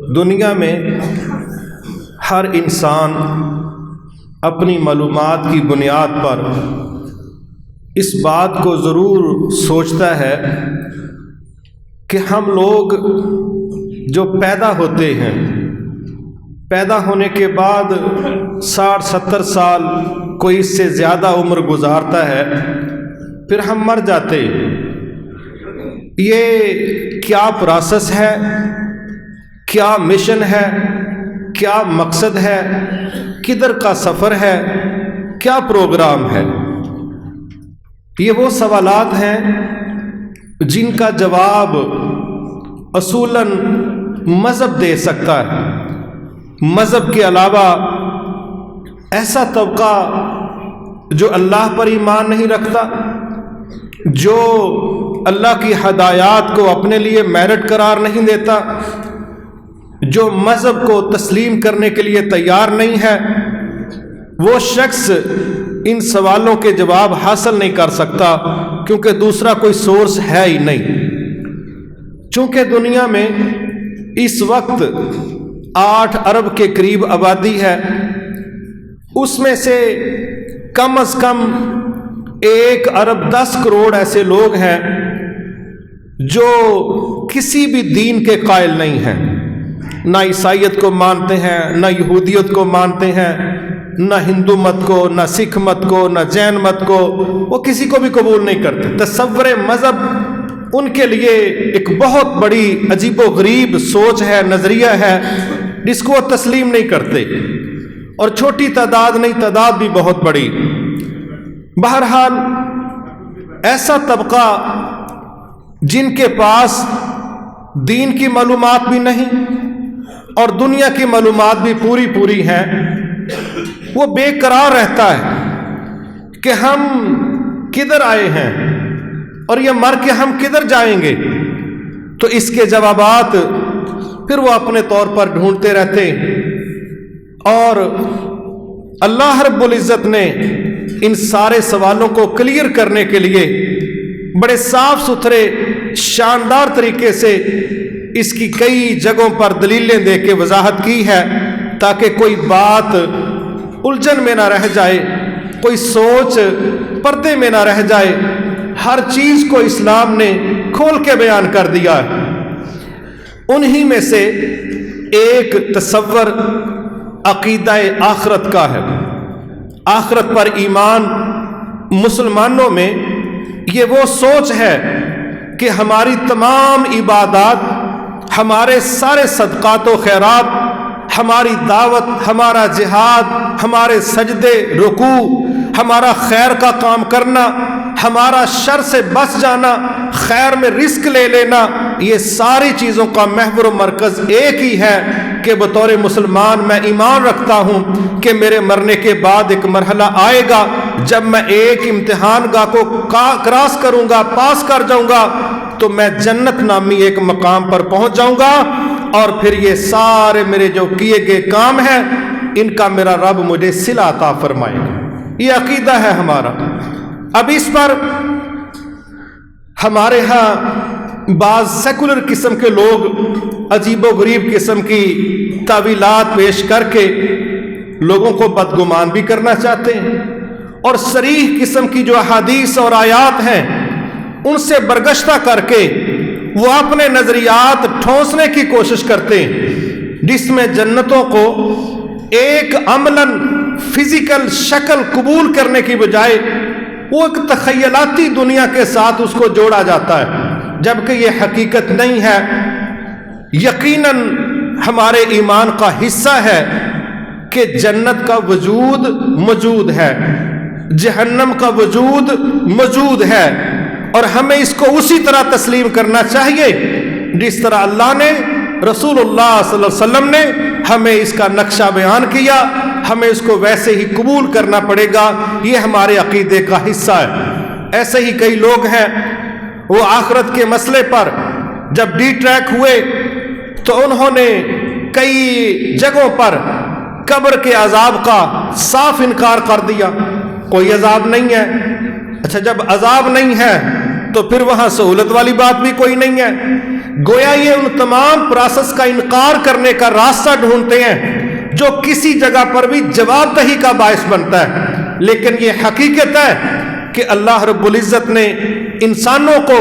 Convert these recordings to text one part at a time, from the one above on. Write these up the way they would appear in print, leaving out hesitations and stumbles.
دنیا میں ہر انسان اپنی معلومات کی بنیاد پر اس بات کو ضرور سوچتا ہے کہ ہم لوگ جو پیدا ہوتے ہیں، پیدا ہونے کے بعد 60-70 سال کوئی اس سے زیادہ عمر گزارتا ہے، پھر ہم مر جاتے۔ یہ کیا پروسیس ہے، کیا مشن ہے، کیا مقصد ہے، کدھر کا سفر ہے، کیا پروگرام ہے؟ یہ وہ سوالات ہیں جن کا جواب اصولاً مذہب دے سکتا ہے۔ مذہب کے علاوہ ایسا طبقہ جو اللہ پر ایمان نہیں رکھتا، جو اللہ کی ہدایات کو اپنے لیے میرٹ قرار نہیں دیتا، جو مذہب کو تسلیم کرنے کے لیے تیار نہیں ہے، وہ شخص ان سوالوں کے جواب حاصل نہیں کر سکتا، کیونکہ دوسرا کوئی سورس ہے ہی نہیں۔ چونکہ دنیا میں اس وقت 8 ارب کے قریب آبادی ہے، اس میں سے کم از کم 1 ارب 10 کروڑ ایسے لوگ ہیں جو کسی بھی دین کے قائل نہیں ہیں، نہ عیسائیت کو مانتے ہیں، نہ یہودیت کو مانتے ہیں، نہ ہندو مت کو، نہ سکھ مت کو، نہ جین مت کو، وہ کسی کو بھی قبول نہیں کرتے۔ تصور مذہب ان کے لیے ایک بہت بڑی عجیب و غریب سوچ ہے، نظریہ ہے، جس کو وہ تسلیم نہیں کرتے، اور چھوٹی تعداد نہیں، تعداد بھی بہت بڑی۔ بہرحال ایسا طبقہ جن کے پاس دین کی معلومات بھی نہیں اور دنیا کی معلومات بھی پوری ہیں، وہ بے قرار رہتا ہے کہ ہم کدھر آئے ہیں اور یہ مر کے ہم کدھر جائیں گے۔ تو اس کے جوابات پھر وہ اپنے طور پر ڈھونڈتے رہتے، اور اللہ رب العزت نے ان سارے سوالوں کو کلیئر کرنے کے لیے بڑے صاف ستھرے شاندار طریقے سے اس کی کئی جگہوں پر دلیلیں دے کے وضاحت کی ہے، تاکہ کوئی بات الجھن میں نہ رہ جائے، کوئی سوچ پردے میں نہ رہ جائے۔ ہر چیز کو اسلام نے کھول کے بیان کر دیا ہے۔ انہی میں سے ایک تصور عقیدہ آخرت کا ہے۔ آخرت پر ایمان مسلمانوں میں یہ وہ سوچ ہے کہ ہماری تمام عبادات، ہمارے سارے صدقات و خیرات، ہماری دعوت، ہمارا جہاد، ہمارے سجدے، رکوع، ہمارا خیر کا کام کرنا، ہمارا شر سے بچ جانا، خیر میں رزق لے لینا، یہ ساری چیزوں کا محور و مرکز ایک ہی ہے کہ بطور مسلمان میں ایمان رکھتا ہوں کہ میرے مرنے کے بعد ایک مرحلہ آئے گا جب میں ایک امتحان گاہ کو کراس کروں گا، پاس کر جاؤں گا، تو میں جنت نامی ایک مقام پر پہنچ جاؤں گا، اور پھر یہ سارے میرے جو کیے گئے کام ہیں ان کا میرا رب مجھے صلہ عطا فرمائے گا۔ یہ عقیدہ ہے ہمارا۔ اب اس پر ہمارے ہاں بعض سیکولر قسم کے لوگ عجیب و غریب قسم کی تعویلات پیش کر کے لوگوں کو بدگمان بھی کرنا چاہتے ہیں، اور صریح قسم کی جو احادیث اور آیات ہیں ان سے برگشتہ کر کے وہ اپنے نظریات ٹھونسنے کی کوشش کرتے ہیں، جس میں جنتوں کو ایک عملاً فزیکل شکل قبول کرنے کی بجائے وہ ایک تخیلاتی دنیا کے ساتھ اس کو جوڑا جاتا ہے، جبکہ یہ حقیقت نہیں ہے۔ یقیناً ہمارے ایمان کا حصہ ہے کہ جنت کا وجود موجود ہے، جہنم کا وجود موجود ہے، اور ہمیں اس کو اسی طرح تسلیم کرنا چاہیے جس طرح اللہ نے، رسول اللہ صلی اللہ علیہ وسلم نے ہمیں اس کا نقشہ بیان کیا، ہمیں اس کو ویسے ہی قبول کرنا پڑے گا۔ یہ ہمارے عقیدے کا حصہ ہے۔ ایسے ہی کئی لوگ ہیں، وہ آخرت کے مسئلے پر جب ڈی ٹریک ہوئے تو انہوں نے کئی جگہوں پر قبر کے عذاب کا صاف انکار کر دیا، کوئی عذاب نہیں ہے۔ اچھا، جب عذاب نہیں ہے تو پھر وہاں سہولت والی بات بھی کوئی نہیں ہے۔ گویا یہ ان تمام پروسیس کا انکار کرنے کا راستہ ڈھونڈتے ہیں جو کسی جگہ پر بھی جواب دہی کا باعث بنتا ہے. لیکن یہ حقیقت ہے کہ اللہ رب العزت نے انسانوں کو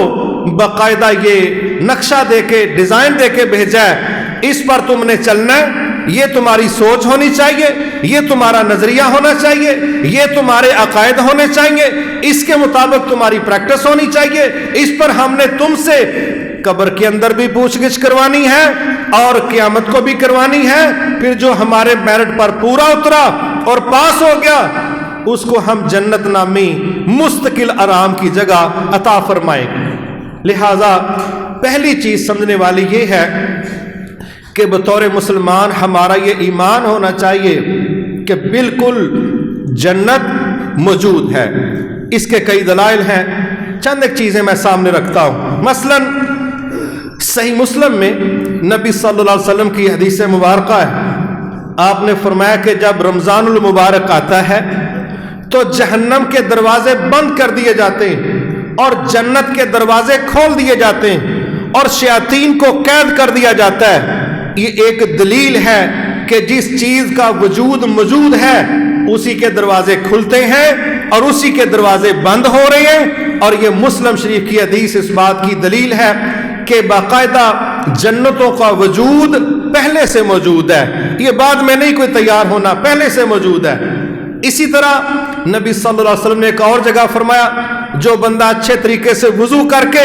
باقاعدہ یہ نقشہ دے کے ڈیزائن دے کے بھیجا ہے. اس پر تم نے چلنا ہے. یہ تمہاری سوچ ہونی چاہیے, یہ تمہارا نظریہ ہونا چاہیے, یہ تمہارے عقائد ہونے چاہیے, اس کے مطابق تمہاری پریکٹس ہونی چاہیے. اس پر ہم نے تم سے قبر کے اندر بھی پوچھ گچھ کروانی ہے اور قیامت کو بھی کروانی ہے. پھر جو ہمارے میرٹ پر پورا اترا اور پاس ہو گیا اس کو ہم جنت نامی مستقل آرام کی جگہ عطا فرمائیں گے. لہذا پہلی چیز سمجھنے والی یہ ہے کہ بطور مسلمان ہمارا یہ ایمان ہونا چاہیے کہ بالکل جنت موجود ہے. اس کے کئی دلائل ہیں, چند ایک چیزیں میں سامنے رکھتا ہوں. مثلا صحیح مسلم میں نبی صلی اللہ علیہ وسلم کی حدیث مبارکہ ہے, آپ نے فرمایا کہ جب رمضان المبارک آتا ہے تو جہنم کے دروازے بند کر دیے جاتے ہیں اور جنت کے دروازے کھول دیے جاتے ہیں اور شیاطین کو قید کر دیا جاتا ہے. یہ ایک دلیل ہے کہ جس چیز کا وجود موجود ہے اسی کے دروازے کھلتے ہیں اور اسی کے دروازے بند ہو رہے ہیں. اور یہ مسلم شریف کی حدیث اس بات کی دلیل ہے کہ باقاعدہ جنتوں کا وجود پہلے سے موجود ہے. یہ بعد میں نہیں کوئی تیار ہونا, پہلے سے موجود ہے. اسی طرح نبی صلی اللہ علیہ وسلم نے ایک اور جگہ فرمایا, جو بندہ اچھے طریقے سے وضو کر کے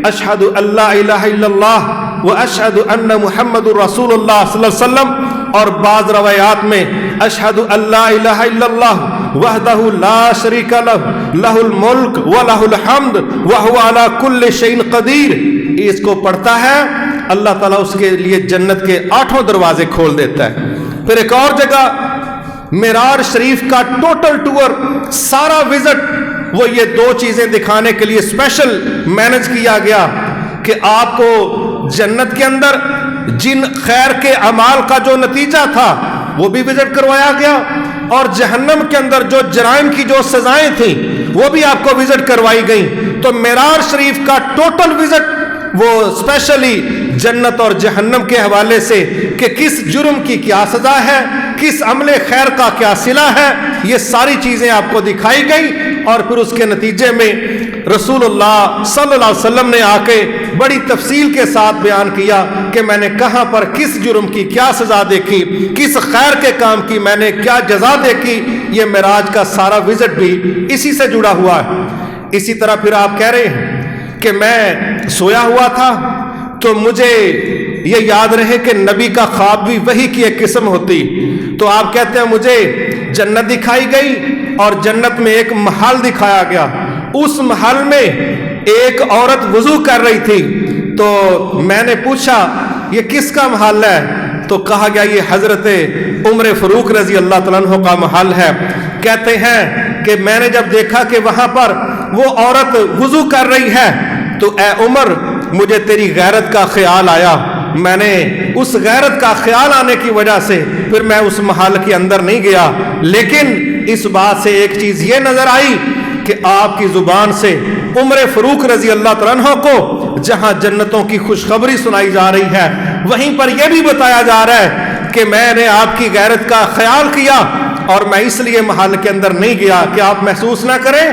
اشہد اللہ الہ الا اللہ و اشہد ان محمد رسول اللہ صلی اللہ علیہ وسلم, اور بعض روایات میں اشہد اللہ الہ الا اللہ وحدہ لا شریک لہ لہ الملک و لہ الحمد وہو علی کل شیء قدیر, اس کو پڑھتا ہے اللہ تعالیٰ اس کے لیے جنت کے 8 دروازے کھول دیتا ہے. پھر ایک اور جگہ معراج شریف کا ٹوٹل ٹور, سارا وزٹ, وہ یہ 2 چیزیں دکھانے کے لیے اسپیشل مینج کیا گیا کہ آپ کو جنت کے اندر جن خیر کے اعمال کا جو نتیجہ تھا وہ بھی وزٹ کروایا گیا اور جہنم کے اندر جو جرائم کی جو سزائیں تھیں وہ بھی آپ کو وزٹ کروائی گئیں. تو معراج شریف کا ٹوٹل وزٹ وہ اسپیشلی جنت اور جہنم کے حوالے سے کہ کس جرم کی کیا سزا ہے, کس عمل خیر کا کیا صلہ ہے, یہ ساری چیزیں آپ کو دکھائی گئی. اور پھر اس کے نتیجے میں رسول اللہ صلی اللہ علیہ وسلم نے آ کے بڑی تفصیل کے ساتھ بیان کیا کہ میں نے کہاں پر کس جرم کی کیا سزا دیکھی, کس خیر کے کام کی میں نے کیا جزا دیکھی. یہ معراج کا سارا وزٹ بھی اسی سے جڑا ہوا ہے. اسی طرح پھر آپ کہہ رہے ہیں کہ میں سویا ہوا تھا تو مجھے یہ یاد رہے کہ نبی کا خواب بھی وحی کی ایک قسم ہوتی. تو آپ کہتے ہیں مجھے جنت دکھائی گئی اور جنت میں ایک محل دکھایا گیا. اس محل میں ایک عورت وضو کر رہی تھی. تو میں نے پوچھا یہ کس کا محل ہے؟ تو کہا گیا یہ حضرت عمر فاروق رضی اللہ تعالیٰ عنہ کا محل ہے. کہتے ہیں کہ میں نے جب دیکھا کہ وہاں پر وہ عورت وضو کر رہی ہے تو اے عمر مجھے تیری غیرت کا خیال آیا. میں نے اس غیرت کا خیال آنے کی وجہ سے پھر میں اس محل کے اندر نہیں گیا. لیکن اس بات سے ایک چیز یہ نظر آئی کہ آپ کی زبان سے عمر فاروق رضی اللہ تعالیٰ عنہ کو جہاں جنتوں کی خوشخبری سنائی جا رہی ہے وہیں پر یہ بھی بتایا جا رہا ہے کہ میں نے آپ کی غیرت کا خیال کیا اور میں اس لیے محل کے اندر نہیں گیا کہ آپ محسوس نہ کریں.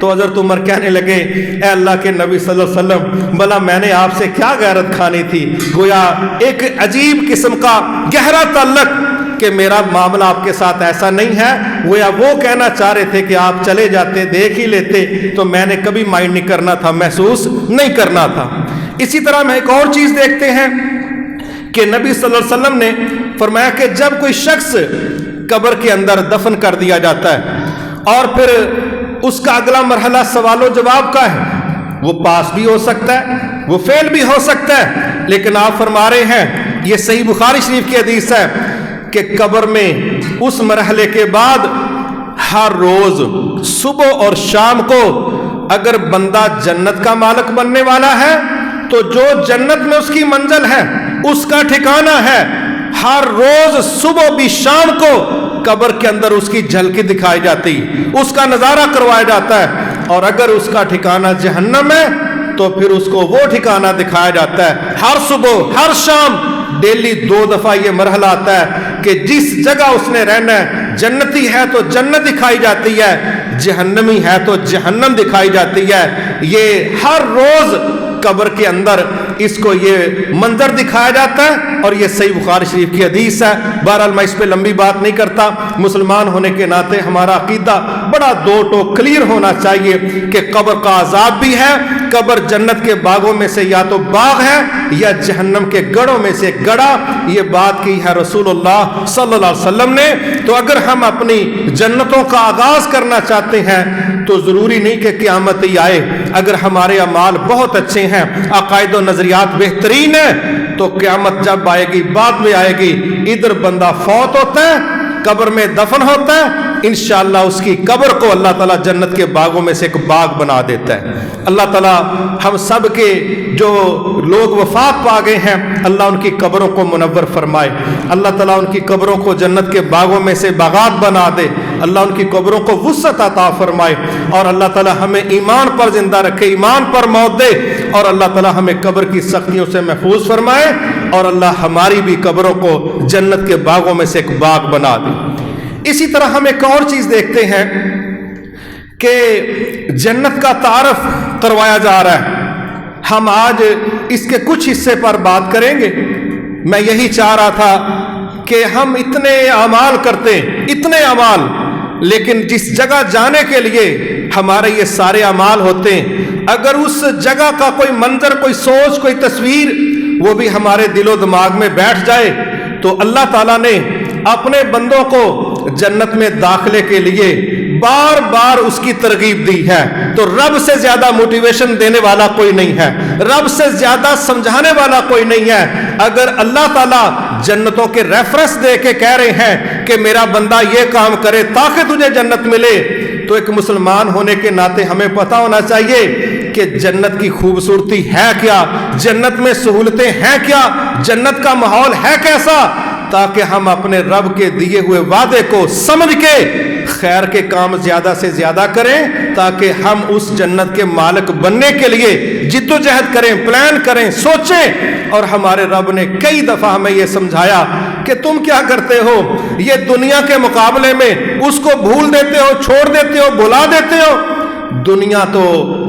تو حضرت عمر کہنے لگے اے اللہ کے نبی صلی اللہ علیہ وسلم بھلا میں نے آپ سے کیا غیرت کھانی تھی. گویا ایک عجیب قسم کا گہرا تعلق کہ میرا معاملہ آپ کے ساتھ ایسا نہیں ہے. گویا وہ کہنا چاہ رہے تھے کہ آپ چلے جاتے دیکھ ہی لیتے تو میں نے کبھی مائنڈ نہیں کرنا تھا, محسوس نہیں کرنا تھا. اسی طرح میں ایک اور چیز دیکھتے ہیں کہ نبی صلی اللہ علیہ وسلم نے فرمایا کہ جب کوئی شخص قبر کے اندر دفن کر دیا جاتا ہے اور پھر اس کا اگلا مرحلہ سوال و جواب کا ہے, وہ پاس بھی ہو سکتا ہے وہ فیل بھی ہو سکتا ہے. لیکن آپ فرما رہے ہیں, یہ صحیح بخاری شریف کی حدیث ہے کہ قبر میں اس مرحلے کے بعد ہر روز صبح اور شام کو اگر بندہ جنت کا مالک بننے والا ہے تو جو جنت میں اس کی منزل ہے اس کا ٹھکانہ ہے, ہر روز صبح بھی شام کو قبر کے اندر اس کی جھلکی دکھائی جاتی, اس کا نظارہ کروایا جاتا ہے. اور اگر اس کا ٹھکانہ جہنم ہے تو پھر اس کو وہ ٹھکانہ دکھایا جاتا ہے. ہر صبح ہر شام ڈیلی 2 دفعہ یہ مرحلہ آتا ہے کہ جس جگہ اس نے رہنا ہے، جنتی ہے تو جنت دکھائی جاتی ہے، جہنمی ہے تو جہنم دکھائی جاتی ہے. یہ ہر روز قبر کے اندر اس کو یہ منظر دکھایا جاتا ہے، اور یہ صحیح بخاری شریف کی حدیث ہے. بہرحال میں اس پہ لمبی بات نہیں کرتا. مسلمان ہونے کے ناطے ہمارا عقیدہ بڑا 2 ٹوک کلیئر ہونا چاہیے کہ قبر کا عذاب بھی ہے. قبر جنت کے باغوں میں سے یا تو باغ ہے یا جہنم کے گڑھوں میں سے گڑھا. یہ بات کی ہے رسول اللہ صلی اللہ علیہ وسلم نے. تو اگر ہم اپنی جنتوں کا آغاز کرنا چاہتے ہیں تو ضروری نہیں کہ قیامت ہی آئے. اگر ہمارے اعمال بہت اچھے ہیں، عقائد و نظریات بہترین ہیں، تو قیامت جب آئے گی بعد میں آئے گی. ادھر بندہ فوت ہوتا ہے، قبر میں دفن ہوتا ہے، انشاءاللہ اس کی قبر کو اللہ تعالیٰ جنت کے باغوں میں سے ایک باغ بنا دیتا ہے. اللہ تعالیٰ ہم سب کے جو لوگ وفات پا گئے ہیں، اللہ ان کی قبروں کو منور فرمائے. اللہ تعالیٰ ان کی قبروں کو جنت کے باغوں میں سے باغات بنا دے. اللہ ان کی قبروں کو وسعت عطا فرمائے، اور اللہ تعالیٰ ہمیں ایمان پر زندہ رکھے، ایمان پر موت دے، اور اللہ تعالیٰ ہمیں قبر کی سختیوں سے محفوظ فرمائے، اور اللہ ہماری بھی قبروں کو جنت کے باغوں میں سے ایک باغ بنا دے. اسی طرح ہم ایک اور چیز دیکھتے ہیں کہ جنت کا تعارف کروایا جا رہا ہے. ہم آج اس کے کچھ حصے پر بات کریں گے. میں یہی چاہ رہا تھا کہ ہم اتنے اعمال کرتے ہیں، اتنے اعمال، لیکن جس جگہ جانے کے لیے ہمارے یہ سارے اعمال ہوتے ہیں، اگر اس جگہ کا کوئی منظر، کوئی سوچ، کوئی تصویر وہ بھی ہمارے دل و دماغ میں بیٹھ جائے، تو اللہ تعالیٰ نے اپنے بندوں کو جنت میں داخلے کے لیے بار بار اس کی ترغیب دی ہے. تو رب سے زیادہ موٹیویشن دینے والا کوئی نہیں ہے، رب سے زیادہ سمجھانے والا کوئی نہیں ہے. اگر اللہ تعالیٰ جنتوں کے ریفرنس دے کے کہہ رہے ہیں کہ میرا بندہ یہ کام کرے تاکہ تجھے جنت ملے، تو ایک مسلمان ہونے کے ناطے ہمیں پتہ ہونا چاہیے کہ جنت کی خوبصورتی ہے کیا، جنت میں سہولتیں ہیں کیا، جنت کا ماحول ہے کیسا، تاکہ ہم اپنے رب کے دیے ہوئے وعدے کو سمجھ کے خیر کے کام زیادہ سے زیادہ کریں، تاکہ ہم اس جنت کے مالک بننے کے لیے جد و جہد کریں، پلان کریں، سوچیں. اور ہمارے رب نے کئی دفعہ ہمیں یہ سمجھایا کہ تم کیا کرتے ہو، یہ دنیا کے مقابلے میں اس کو بھول دیتے ہو، چھوڑ دیتے ہو، بھلا دیتے ہو. دنیا تو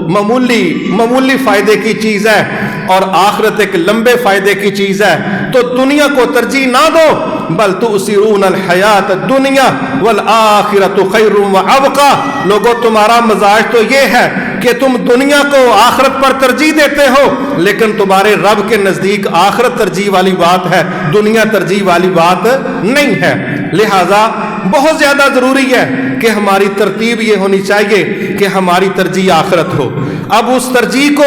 معمولی فائدے کی چیز ہے، اور آخرت ایک لمبے فائدے کی چیز ہے. تو دنیا کو ترجیح نہ دو، بل تؤثرون الحیات الدنیا والآخرۃ خیر وابقیٰ. لوگوں تمہارا مزاج تو یہ ہے کہ تم دنیا کو آخرت پر ترجیح دیتے ہو، لیکن تمہارے رب کے نزدیک آخرت ترجیح والی بات ہے، دنیا ترجیح والی بات نہیں ہے. لہذا بہت زیادہ ضروری ہے کہ ہماری ترتیب یہ ہونی چاہیے کہ ہماری ترجیح آخرت ہو. اب اس ترجیح کو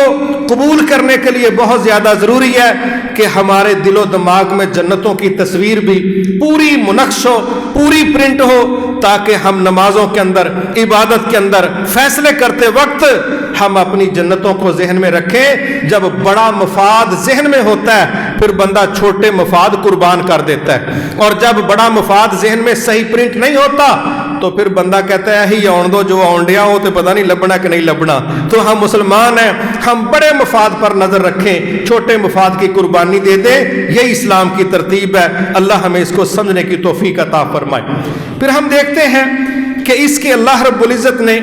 قبول کرنے کے لیے بہت زیادہ ضروری ہے کہ ہمارے دل و دماغ میں جنتوں کی تصویر بھی پوری منقش ہو، پوری پرنٹ ہو، تاکہ ہم نمازوں کے اندر، عبادت کے اندر، فیصلے کرتے وقت ہم اپنی جنتوں کو ذہن میں رکھیں. جب بڑا مفاد ذہن میں ہوتا ہے پھر بندہ چھوٹے مفاد قربان کر دیتا ہے، اور جب بڑا مفاد ذہن میں صحیح پرنٹ نہیں ہوتا تو پھر بندہ کہتا ہے ہی آن دو، جو آنڈیا ہو تو پتہ نہیں لبنا کہ نہیں لبنا. تو ہم مسلمان ہیں، ہم بڑے مفاد پر نظر رکھیں، چھوٹے مفاد کی قربانی دے دیں. یہی اسلام کی ترتیب ہے. اللہ ہمیں اس کو سمجھنے کی توفیق عطا فرمائے. پھر ہم دیکھتے ہیں کہ اس کے اللہ رب العزت نے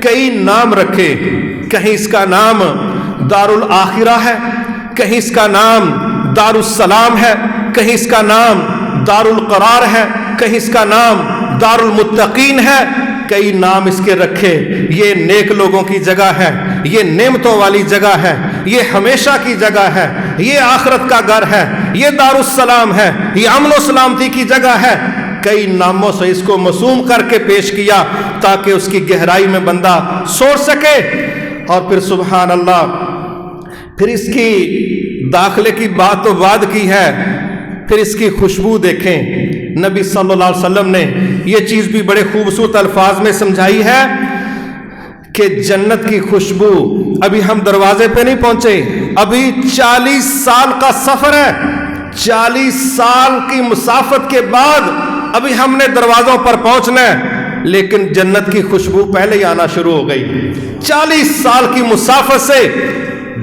کئی نام رکھے. کہیں اس کا نام دار الآخرہ ہے، کہیں اس کا نام دار السلام ہے، کہیں اس کا نام دار القرار ہے، کہیں اس کا نام دار المتقین ہے. کئی نام اس کے رکھے. یہ نیک لوگوں کی جگہ ہے، یہ نعمتوں والی جگہ ہے، یہ ہمیشہ کی جگہ ہے، یہ آخرت کا گھر ہے، یہ دار السلام ہے، یہ امن و سلامتی کی جگہ ہے. کئی ناموں سے اس کو موسوم کر کے پیش کیا تاکہ اس کی گہرائی میں بندہ سوچ سکے. اور پھر سبحان اللہ، پھر اس کی داخلے کی بات تو بعد کی ہے، پھر اس کی خوشبو دیکھیں. نبی صلی اللہ علیہ وسلم نے یہ چیز بھی بڑے خوبصورت الفاظ میں سمجھائی ہے کہ جنت کی خوشبو، ابھی ہم دروازے پہ نہیں پہنچے، ابھی 40 سال کا سفر ہے، 40 سال کی مسافت کے بعد ابھی ہم نے دروازوں پر پہنچنا ہے، لیکن جنت کی خوشبو پہلے ہی آنا شروع ہو گئی. 40 سال کی مسافت سے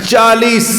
40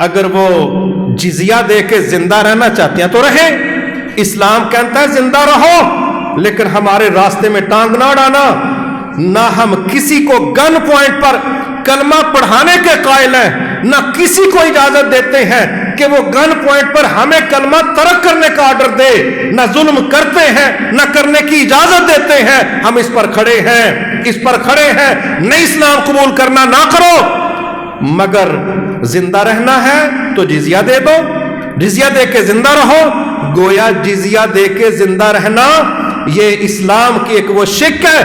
اگر وہ جزیہ دے کے زندہ رہنا چاہتے ہیں تو رہیں، اسلام کہتا ہے زندہ رہو، لیکن ہمارے راستے میں ٹانگ نہ ڈانا۔ نہ ہم کسی کو گن پوائنٹ پر کلمہ پڑھانے کے قائل ہیں، نہ کسی کو اجازت دیتے ہیں کہ وہ گن پوائنٹ پر ہمیں کلمہ ترک کرنے کا آرڈر دے، نہ ظلم کرتے ہیں نہ کرنے کی اجازت دیتے ہیں۔ ہم اس پر کھڑے ہیں، نہیں اسلام قبول کرنا نہ کرو، مگر زندہ رہنا ہے تو جزیہ دے دو، جزیہ دے کے زندہ رہو۔ گویا جزیہ دے کے زندہ رہنا یہ اسلام کی ایک وہ شک ہے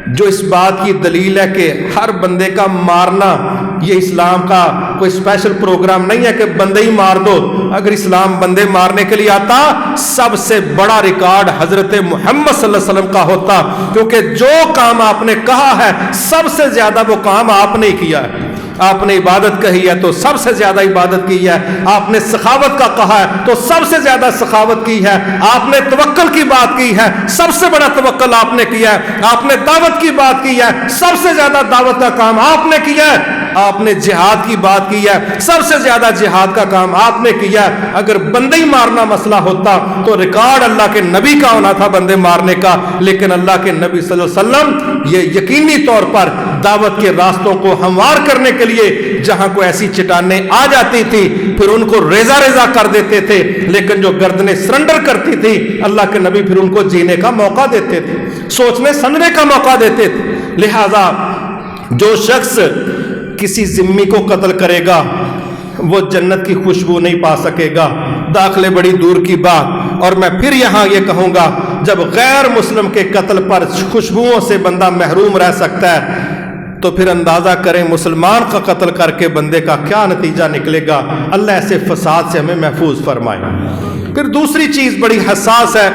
جو اس بات کی دلیل ہے کہ ہر بندے کا مارنا یہ اسلام کا کوئی اسپیشل پروگرام نہیں ہے کہ بندے ہی مار دو۔ اگر اسلام بندے مارنے کے لیے آتا، سب سے بڑا ریکارڈ حضرت محمد صلی اللہ علیہ وسلم کا ہوتا، کیونکہ جو کام آپ نے کہا ہے سب سے زیادہ وہ کام آپ نے کیا ہے۔ آپ نے عبادت کہی ہے تو سب سے زیادہ عبادت کی ہے، آپ نے سخاوت کا کہا ہے تو سب سے زیادہ سخاوت کی ہے، آپ نے توکل کی بات کی ہے، سب سے بڑا توکل آپ نے کیا ہے، آپ نے دعوت کی بات کی ہے، سب سے زیادہ دعوت کا کام آپ نے کیا ہے، آپ نے جہاد کی بات کی ہے، سب سے زیادہ جہاد کا کام آپ نے کیا ہے۔ اگر بندے ہی مارنا مسئلہ ہوتا تو ریکارڈ اللہ کے نبی کا ہونا تھا بندے مارنے کا، لیکن اللہ کے نبی صلی اللہ علیہ وسلم یہ یقینی طور پر دعوت کے راستوں کو ہموار کرنے کے لیے جہاں کو ایسی چٹانیں آ جاتی تھی پھر ان کو ریزہ ریزہ کر دیتے تھے، لیکن جو گردنیں سرنڈر کرتی تھی اللہ کے نبی پھر ان کو جینے کا موقع دیتے تھے، سوچنے سمجھنے کا موقع دیتے تھے۔ لہذا جو شخص کسی ذمی کو قتل کرے گا وہ جنت کی خوشبو نہیں پا سکے گا، داخلے بڑی دور کی بات۔ اور میں پھر یہاں یہ کہوں گا، جب غیر مسلم کے قتل پر خوشبوؤں سے بندہ محروم رہ سکتا ہے تو پھر اندازہ کریں مسلمان کا قتل کر کے بندے کا کیا نتیجہ نکلے گا۔ اللہ ایسے فساد سے ہمیں محفوظ فرمائے۔ پھر دوسری چیز بڑی حساس ہے،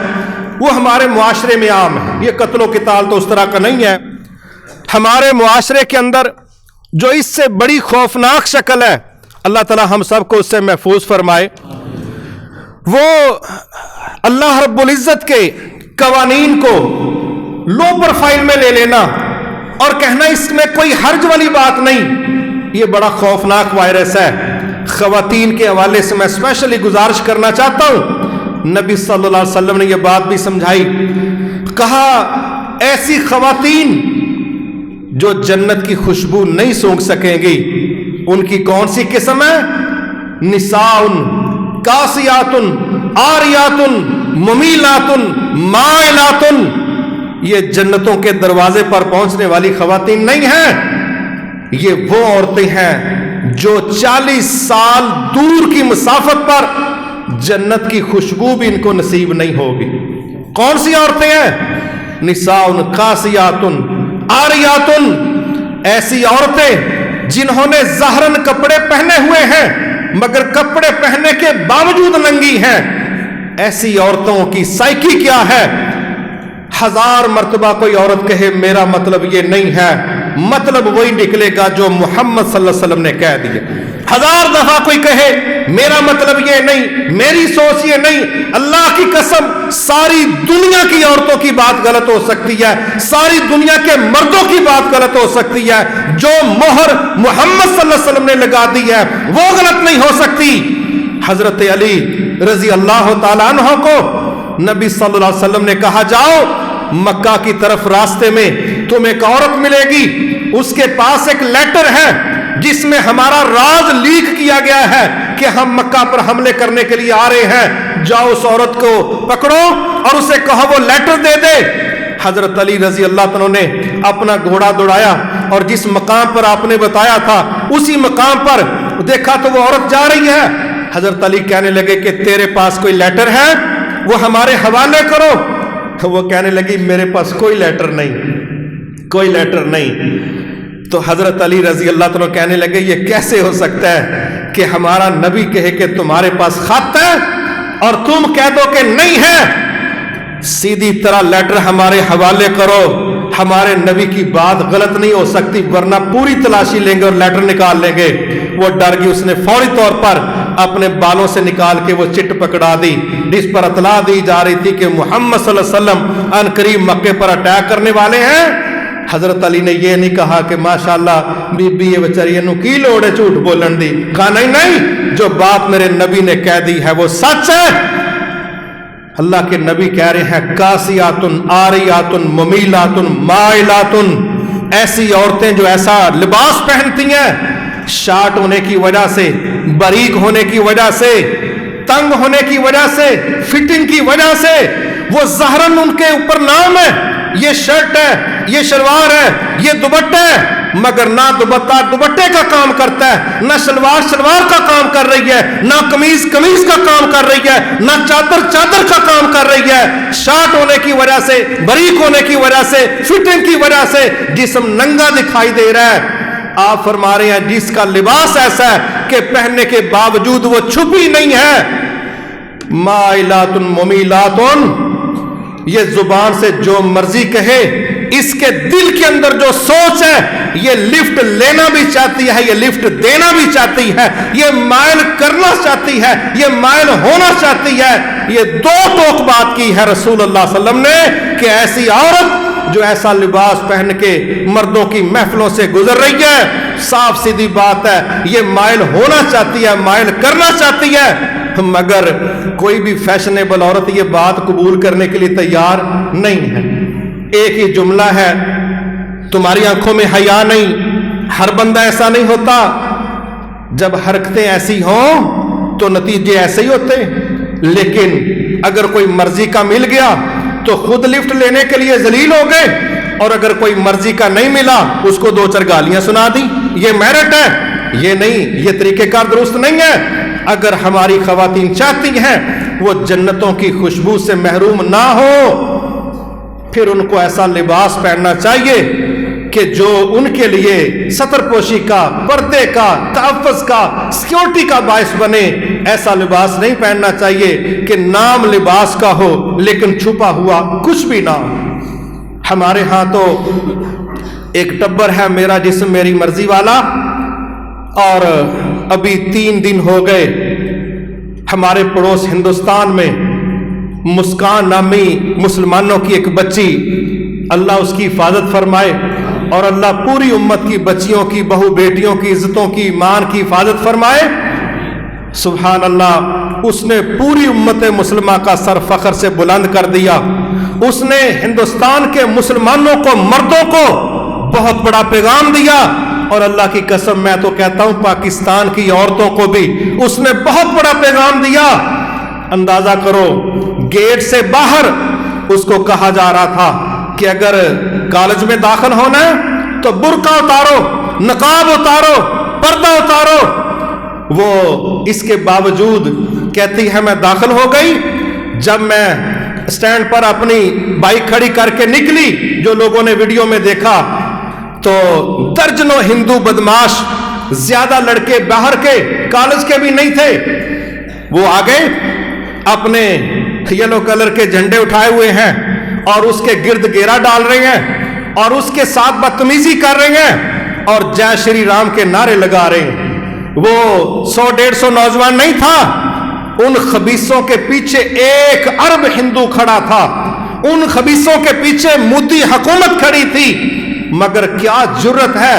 وہ ہمارے معاشرے میں عام ہے، یہ قتل و قتال تو اس طرح کا نہیں ہے، ہمارے معاشرے کے اندر جو اس سے بڑی خوفناک شکل ہے، اللہ تعالی ہم سب کو اس سے محفوظ فرمائے، وہ اللہ رب العزت کے قوانین کو لو پروفائل میں لے لینا اور کہنا اس میں کوئی حرج والی بات نہیں، یہ بڑا خوفناک وائرس ہے۔ خواتین کے حوالے سے میں اسپیشلی گزارش کرنا چاہتا ہوں، نبی صلی اللہ علیہ وسلم نے یہ بات بھی سمجھائی، کہا ایسی خواتین جو جنت کی خوشبو نہیں سونگھ سکیں گی ان کی کون سی قسم ہے؟ نساء کاسیات عاریات ممیلات مائلات، یہ جنتوں کے دروازے پر پہنچنے والی خواتین نہیں ہیں، یہ وہ عورتیں ہیں جو 40 سال دور کی مسافت پر جنت کی خوشبو بھی ان کو نصیب نہیں ہوگی۔ کون سی عورتیں ہیں؟ نساء کاسیات عاریات، ایسی عورتیں جنہوں نے ظاہراً کپڑے پہنے ہوئے ہیں مگر کپڑے پہننے کے باوجود ننگی ہیں۔ ایسی عورتوں کی سائیکی کیا ہے؟ 1000 مرتبہ کوئی عورت کہے میرا مطلب یہ نہیں ہے، مطلب وہی نکلے گا جو محمد صلی اللہ علیہ وسلم نے کہہ دیا۔ 1000 دفعہ کوئی کہے میرا مطلب یہ نہیں، میری سوچ یہ نہیں، اللہ کی قسم ساری دنیا کی عورتوں کی بات غلط ہو سکتی ہے، ساری دنیا کے مردوں کی بات غلط ہو سکتی ہے، جو مہر محمد صلی اللہ علیہ وسلم نے لگا دی ہے وہ غلط نہیں ہو سکتی۔ حضرت علی رضی اللہ تعالیٰ عنہ کو نبی صلی اللہ علیہ وسلم نے کہا جاؤ مکہ کی طرف راستے میں تمہیں ایک عورت ملے گی، اس کے پاس ایک لیٹر ہے جس میں ہمارا راز لیک کیا گیا ہے کہ ہم مکہ پر حملے کرنے کے لیے آ رہے ہیں، جاؤ اس عورت کو پکڑو اور اسے کہو وہ لیٹر دے دے۔ حضرت علی رضی اللہ عنہ نے اپنا گھوڑا دوڑایا اور جس مقام پر آپ نے بتایا تھا اسی مقام پر دیکھا تو وہ عورت جا رہی ہے۔ حضرت علی کہنے لگے کہ تیرے پاس کوئی لیٹر ہے وہ ہمارے حوالے کرو۔ وہ کہنے لگی میرے پاس کوئی لیٹر نہیں، کوئی لیٹر نہیں۔ تو حضرت علی رضی اللہ عنہ کہنے لگے یہ کیسے ہو سکتا ہے کہ ہمارا نبی کہے کہ تمہارے پاس خط ہے اور تم کہہ دو کہ نہیں ہے، سیدھی طرح لیٹر ہمارے حوالے کرو، ہمارے نبی کی بات غلط نہیں ہو سکتی ورنہ پوری تلاشی لیں گے اور لیٹر نکال لیں گے۔ وہ ڈر گئی، اس نے فوری طور پر اپنے بالوں سے نکال کے وہ چٹ پکڑا دی جس پر اطلاع دی جا رہی تھی کہ محمد صلی اللہ علیہ وسلم ان قریب مکے پر اٹیک کرنے والے ہیں۔ حضرت علی نے یہ نہیں کہا کہ ماشاءاللہ بی بی یہ بیچاری نو کی لوڑ ہے جھوٹ بولن دی. کہا نہیں نہیں، جو بات میرے نبی نے کہہ دی ہے وہ سچ ہے. اللہ کے نبی کہہ رہے ہیں کاسیاتن آریاتن ممیلاتن مائلاتن، ایسی عورتیں جو ایسا لباس پہنتی ہیں شارٹ ہونے کی وجہ سے، باریک ہونے کی وجہ سے، تنگ ہونے کی وجہ سے، فٹنگ کی وجہ سے، وہ ظاہراً ان کے اوپر نام ہے، یہ شرٹ ہے، یہ شلوار ہے، یہ دوپٹہ ہے، مگر نہ دوپٹہ دوپٹے کا کام کرتا ہے، نہ شلوار شلوار کا کام کر رہی ہے، نہ قمیض قمیض کا کام کر رہی ہے، نہ چادر چادر کا کام کر رہی ہے. شارٹ ہونے کی وجہ سے، باریک ہونے کی وجہ سے، فٹنگ کی وجہ سے جسم ننگا دکھائی دے رہا ہے. آپ فرما رہے ہیں جس کا لباس ایسا ہے کہ پہننے کے باوجود وہ چھپی نہیں ہے. مائلات ممیلات، یہ زبان سے جو مرضی کہے، اس کے دل کے اندر جو سوچ ہے یہ لفٹ لینا بھی چاہتی ہے، یہ لفٹ دینا بھی چاہتی ہے، یہ مائل کرنا چاہتی ہے، یہ مائل ہونا چاہتی ہے. یہ دو ٹوک بات کی ہے رسول اللہ صلی اللہ علیہ وسلم نے کہ ایسی عورت جو ایسا لباس پہن کے مردوں کی محفلوں سے گزر رہی ہے، صاف سیدھی بات ہے یہ مائل ہونا چاہتی ہے، مائل کرنا چاہتی ہے. مگر کوئی بھی فیشنیبل عورت یہ بات قبول کرنے کے لیے تیار نہیں ہے. ایک ہی جملہ ہے، تمہاری آنکھوں میں حیا نہیں. ہر بندہ ایسا نہیں ہوتا. جب حرکتیں ایسی ہوں تو نتیجے ایسے ہی ہوتے. لیکن اگر کوئی مرضی کا مل گیا تو خود لفٹ لینے کے لیے ذلیل ہو گئے، اور اگر کوئی مرضی کا نہیں ملا اس کو دو چار گالیاں سنا دی. یہ میرٹ ہے، یہ نہیں، یہ طریقہ کار درست نہیں ہے. اگر ہماری خواتین چاہتی ہیں وہ جنتوں کی خوشبو سے محروم نہ ہو، پھر ان کو ایسا لباس پہننا چاہیے کہ جو ان کے لیے ستر پوشی کا، پردے کا، تحفظ کا، سیکیورٹی کا باعث بنے. ایسا لباس نہیں پہننا چاہیے کہ نام لباس کا ہو لیکن چھپا ہوا کچھ بھی نہ ہو. ہمارے ہاں تو ایک ٹبر ہے میرا جسم میری مرضی والا، اور ابھی 3 دن ہو گئے ہمارے پڑوس ہندوستان میں مسکان نامی مسلمانوں کی ایک بچی، اللہ اس کی حفاظت فرمائے، اور اللہ پوری امت کی بچیوں کی، بہو بیٹیوں کی عزتوں کی، ایمان کی حفاظت فرمائے. سبحان اللہ، اس نے پوری امت مسلمہ کا سر فخر سے بلند کر دیا. اس نے ہندوستان کے مسلمانوں کو، مردوں کو بہت بڑا پیغام دیا، اور اللہ کی قسم میں تو کہتا ہوں پاکستان کی عورتوں کو بھی اس نے بہت بڑا پیغام دیا. اندازہ کرو، گیٹ سے باہر اس کو کہا جا رہا تھا کہ اگر کالج میں داخل ہونا ہے تو برقع اتارو، نقاب اتارو، پردہ اتارو. وہ اس کے باوجود کہتی ہے میں داخل ہو گئی. جب میں اسٹینڈ پر اپنی بائک کھڑی کر کے نکلی، جو لوگوں نے ویڈیو میں دیکھا، تو درجنوں ہندو بدماش، زیادہ لڑکے باہر کے، کالج کے بھی نہیں تھے، وہ آگے اپنے یلو کلر کے جھنڈے اٹھائے ہوئے ہیں اور اس کے گرد گھیرا ڈال رہے ہیں اور اس کے ساتھ بدتمیزی کر رہے ہیں اور جے شری رام کے نعرے لگا رہے ہیں. وہ 100-150 نوجوان نہیں تھا، ان خبیثوں کے پیچھے 1 ارب ہندو کھڑا تھا. ان خبیثوں کے پیچھے مودی حکومت کھڑی تھی. مگر کیا جرت ہے،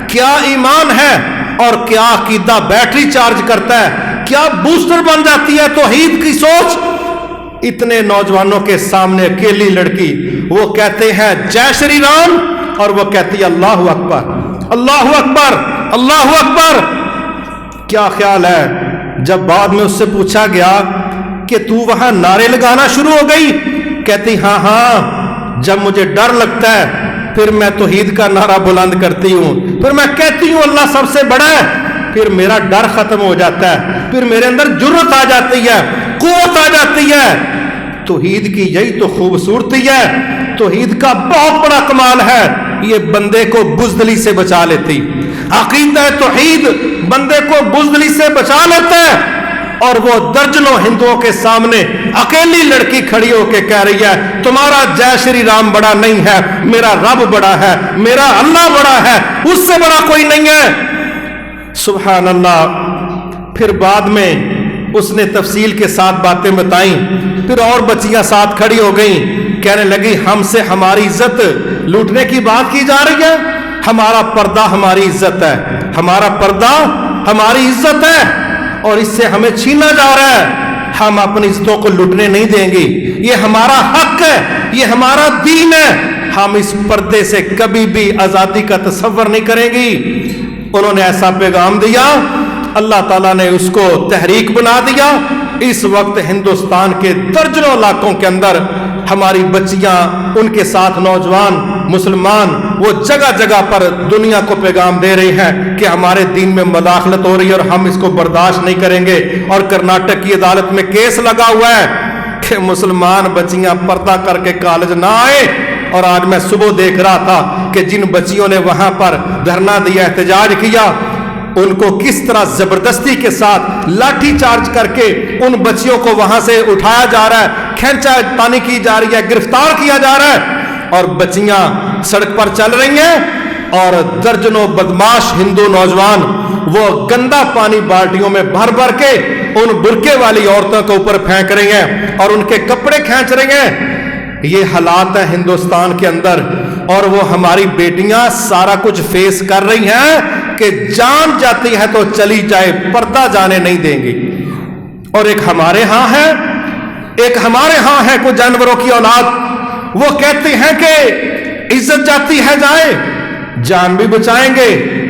کیا ایمان ہے، اور کیا عقیدہ بیٹری چارج کرتا ہے، کیا بوسٹر بن جاتی ہے توحید کی سوچ. اتنے نوجوانوں کے سامنے اکیلی لڑکی، وہ کہتے ہیں جے شری رام، اور وہ کہتی ہے اللہ اکبر، اللہ اکبر، اللہ اکبر. کیا خیال ہے جب بعد میں اس سے پوچھا گیا کہ تو وہاں نعرے لگانا شروع ہو گئی؟ کہتی ہاں، جب مجھے ڈر لگتا ہے پھر میں توحید کا نعرہ بلند کرتی ہوں، پھر میں کہتی ہوں اللہ سب سے بڑا ہے، پھر میرا ڈر ختم ہو جاتا ہے، پھر میرے اندر جرت آ جاتی ہے، قوت آ جاتی ہے. توحید کی یہی تو خوبصورتی ہے، توحید کا بہت بڑا کمال ہے، یہ بندے کو بزدلی سے بچا لیتی. عقیدہ توحید بندے کو بزدلی سے بچا لیتا ہے. اور وہ درجنوں ہندوؤں کے سامنے اکیلی لڑکی کھڑی ہو کے کہہ رہی ہے تمہارا جے شری رام بڑا نہیں ہے، میرا رب بڑا ہے، میرا اللہ بڑا ہے، اس سے بڑا کوئی نہیں ہے. سبحان اللہ. پھر بعد میں اس نے تفصیل کے ساتھ باتیں بتائیں. پھر اور بچیاں ساتھ کھڑی ہو گئیں، کہنے لگی ہم سے ہماری عزت لوٹنے کی بات کی جا رہی ہے. ہمارا پردہ ہماری عزت ہے, ہمارا پردہ ہماری عزت ہے, اور اس سے ہمیں چھینا جا رہا ہے. ہم اپنی عزتوں کو لوٹنے نہیں دیں گے, یہ ہمارا حق ہے, یہ ہمارا دین ہے. ہم اس پردے سے کبھی بھی آزادی کا تصور نہیں کریں گی. انہوں نے ایسا پیغام دیا, اللہ تعالیٰ نے اس کو تحریک بنا دیا. اس وقت ہندوستان کے درجنوں علاقوں کے اندر ہماری بچیاں, ان کے ساتھ نوجوان مسلمان, وہ جگہ جگہ پر دنیا کو پیغام دے رہے ہیں کہ ہمارے دین میں مداخلت ہو رہی ہے اور ہم اس کو برداشت نہیں کریں گے. اور کرناٹک کی عدالت میں کیس لگا ہوا ہے کہ مسلمان بچیاں پردہ کر کے کالج نہ آئے. اور آج میں صبح دیکھ رہا تھا کہ جن بچیوں نے وہاں پر دھرنا دیا, احتجاج کیا, ان کو کس طرح زبردستی کے ساتھ لاٹھی چارج کر کے ان بچیوں کو وہاں سے اٹھایا جا رہا ہے, کھینچا تانی کی جا رہی ہے, گرفتار کیا جا رہا ہے. اور بچیاں سڑک پر چل رہی ہیں, اور درجنوں بدماش ہندو نوجوان وہ گندا پانی بالٹیوں میں بھر بھر کے ان برقعے والی عورتوں کے اوپر پھینک رہی ہیں اور ان کے کپڑے کھینچ رہی ہیں. یہ حالات ہے ہندوستان کے اندر, اور وہ ہماری بیٹیاں سارا کچھ فیس کر رہی ہیں کہ جان جاتی ہے تو چلی جائے, پردہ جانے نہیں دیں گی. اور ایک ہمارے ہاں ہے کوئی جانوروں کی اولاد, وہ کہتے ہیں کہ عزت جاتی ہے جائے, جان بھی بچائیں گے,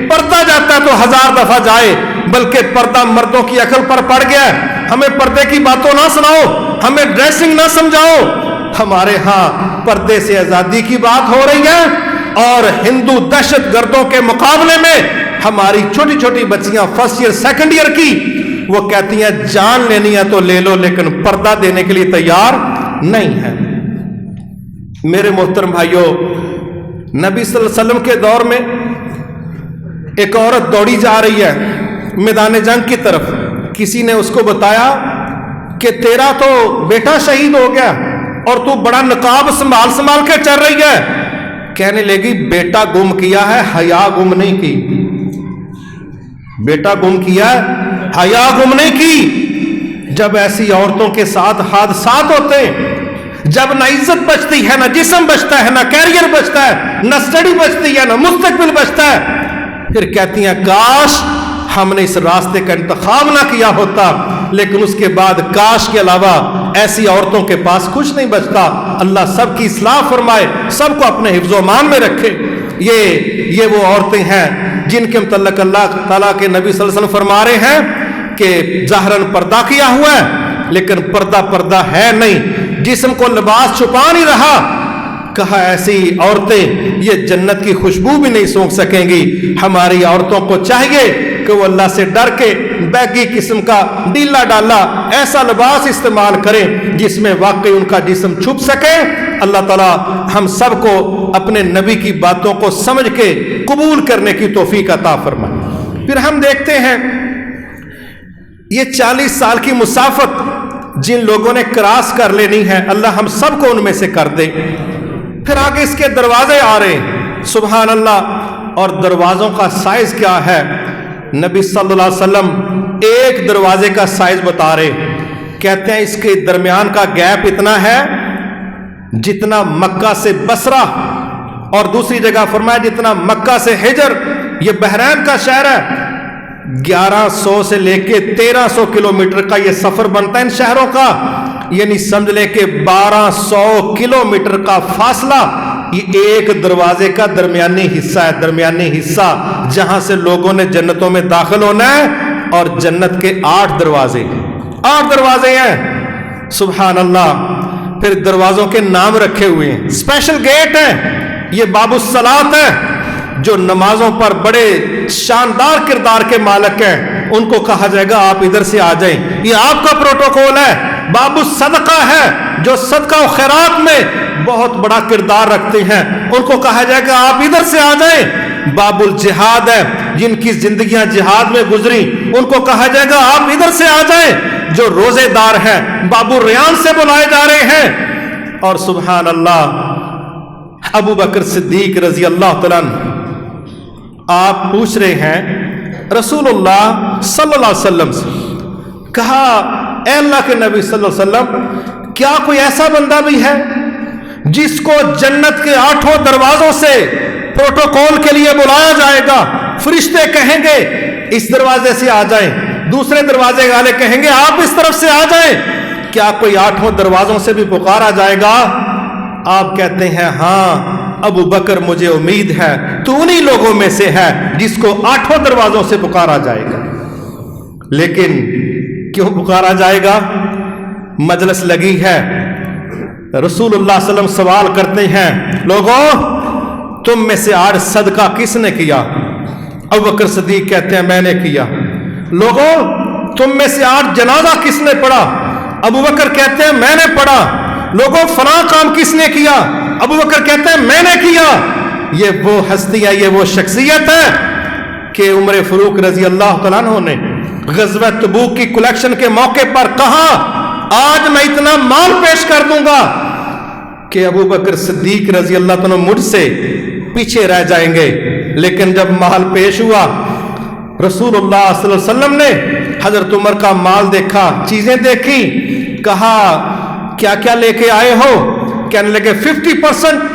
پردہ جاتا ہے تو 1000 دفعہ جائے, بلکہ پردہ مردوں کی عقل پر پڑ گیا. ہمیں پردے کی باتوں نہ سناؤ, ہمیں ڈریسنگ نہ سمجھاؤ. ہمارے ہاں پردے سے آزادی کی بات ہو رہی ہے, اور ہندو دہشت گردوں کے مقابلے میں ہماری چھوٹی چھوٹی بچیاں فرسٹ ایئر سیکنڈ ایئر کی, وہ کہتی ہیں جان لینی ہے تو لے لو, لیکن پردہ دینے کے لیے تیار نہیں ہے. میرے محترم بھائیوں, نبی صلی اللہ علیہ وسلم کے دور میں ایک عورت دوڑی جا رہی ہے میدان جنگ کی طرف. کسی نے اس کو بتایا کہ تیرا تو بیٹا شہید ہو گیا اور تو بڑا نقاب سنبھال کے چل رہی ہے. کہنے لگی بیٹا گم کیا ہے, حیا گم نہیں کی. بیٹا گم کیا ہے, حیا گم نہیں کی. جب ایسی عورتوں کے ساتھ حادثات ہوتے ہیں, جب نہ عزت بچتی ہے, نہ جسم بچتا ہے, نہ کیریئر بچتا ہے, نہ اسٹڈی بچتی ہے, نہ مستقبل بچتا ہے, پھر کہتی ہیں کاش ہم نے اس راستے کا انتخاب نہ کیا ہوتا. لیکن اس کے بعد کاش کے علاوہ ایسی عورتوں کے پاس کچھ نہیں بچتا. اللہ سب کی اصلاح فرمائے, سب کو اپنے حفظ و امان میں رکھے. یہ وہ عورتیں ہیں جن کے متعلق اللہ تعالیٰ کے نبی صلی اللہ علیہ وسلم فرما رہے ہیں کہ ظاہراً پردہ کیا ہوا ہے, لیکن پردہ ہے نہیں, جسم کو لباس چھپا نہیں رہا. کہا ایسی عورتیں یہ جنت کی خوشبو بھی نہیں سونگھ سکیں گی. ہماری عورتوں کو چاہیے کہ وہ اللہ سے ڈر کے بیگی قسم کا ڈھیلا ڈالا ایسا لباس استعمال کریں جس میں واقعی ان کا جسم چھپ سکے. اللہ تعالی ہم سب کو اپنے نبی کی باتوں کو سمجھ کے قبول کرنے کی توفیق عطا فرمائے. پھر ہم دیکھتے ہیں یہ 40 سال کی مسافت جن لوگوں نے کراس کر لینی ہے, اللہ ہم سب کو ان میں سے کر دے. پھر آگے اس کے دروازے آ رہے ہیں, سبحان اللہ. اور دروازوں کا سائز کیا ہے, نبی صلی اللہ علیہ وسلم ایک دروازے کا سائز بتا رہے, کہتے ہیں اس کے درمیان کا گیپ اتنا ہے جتنا مکہ سے بصرہ, اور دوسری جگہ فرمایا جتنا مکہ سے حجر. یہ بحرین کا شہر ہے, 1100 سے لے کے 1300 کلومیٹر کا یہ سفر بنتا ہے ان شہروں کا. یعنی سمجھ لے کہ 1200 کلومیٹر کا فاصلہ یہ ایک دروازے کا درمیانی حصہ ہے. درمیانی حصہ جہاں سے لوگوں نے جنتوں میں داخل ہونا ہے, اور جنت کے 8 دروازے ہیں. سبحان اللہ. پھر دروازوں کے نام رکھے ہوئے ہیں, اسپیشل گیٹ ہیں. یہ باب الصلاۃ ہے جو نمازوں پر بڑے شاندار کردار کے مالک ہیں, ان کو کہا جائے گا آپ ادھر سے آ جائیں, یہ آپ کا پروٹوکول ہے. باب الصدقہ ہے جو صدقہ و خیرات میں بہت بڑا کردار رکھتے ہیں, ان کو کہا جائے گا آپ ادھر سے آ جائیں. باب الجہاد ہے جن کی زندگیاں جہاد میں گزری, ان کو کہا جائے گا آپ ادھر سے آ جائیں. جو روزے دار ہیں باب الریان سے بلائے جا رہے ہیں. اور سبحان اللہ ابو بکر صدیق رضی اللہ تعالیٰ عنہ, آپ پوچھ رہے ہیں رسول اللہ صلی اللہ علیہ وسلم سے, کہا اے اللہ کے نبی صلی اللہ علیہ وسلم کیا کوئی ایسا بندہ بھی ہے جس کو جنت کے 8 دروازوں سے پروٹوکول کے لیے بلایا جائے گا. فرشتے کہیں گے اس دروازے سے آ جائیں, دوسرے دروازے والے کہیں گے آپ اس طرف سے آ جائیں. کیا کوئی 8 دروازوں سے بھی پکارا جائے گا؟ آپ کہتے ہیں ہاں ابو بکر مجھے امید ہے تو انہی لوگوں میں سے ہے جس کو 8 دروازوں سے پکارا جائے گا. لیکن کیوں پکارا جائے گا؟ مجلس لگی ہے, رسول اللہ صلی اللہ علیہ وسلم سوال کرتے ہیں لوگوں تم میں سے آج صدقہ کس نے کیا؟ ابو بکر صدیق کہتے ہیں میں نے کیا. لوگوں تم میں سے آج جنازہ کس نے پڑھا؟ ابو بکر کہتے ہیں میں نے پڑھا. لوگوں فلاں کام کس نے کیا؟ ابو بکر کہتے ہیں میں نے کیا. یہ وہ ہستی ہے, یہ وہ شخصیت ہے کہ عمر فاروق رضی اللہ تعالیٰ عنہ نے غزوہ تبوک کی کلیکشن کے موقع پر کہا آج میں اتنا مال پیش کر دوں گا کہ ابو بکر صدیق رضی اللہ عنہ مجھ سے پیچھے رہ جائیں گے. لیکن جب مال پیش ہوا رسول اللہ صلی اللہ علیہ وسلم نے حضرت عمر کا مال دیکھا, چیزیں دیکھی, کہا کیا کیا لے کے آئے ہو؟ کہنے لگے 50%.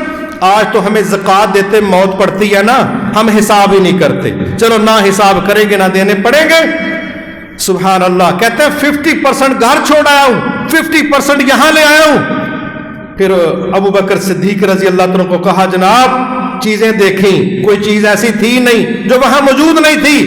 آج تو ہمیں زکوٰۃ دیتے موت پڑتی ہے نا, ہم حساب ہی نہیں کرتے, چلو نہ حساب کریں گے نہ دینے پڑیں گے. سبحان اللہ. کہتے ہیں 50% گھر چھوڑ آیا ہوں, 50% یہاں لے آیا ہوں. پھر ابو بکر صدیق رضی اللہ عنہ کو کہا جناب چیزیں دیکھیں, کوئی چیز ایسی تھی نہیں جو وہاں موجود نہیں تھی.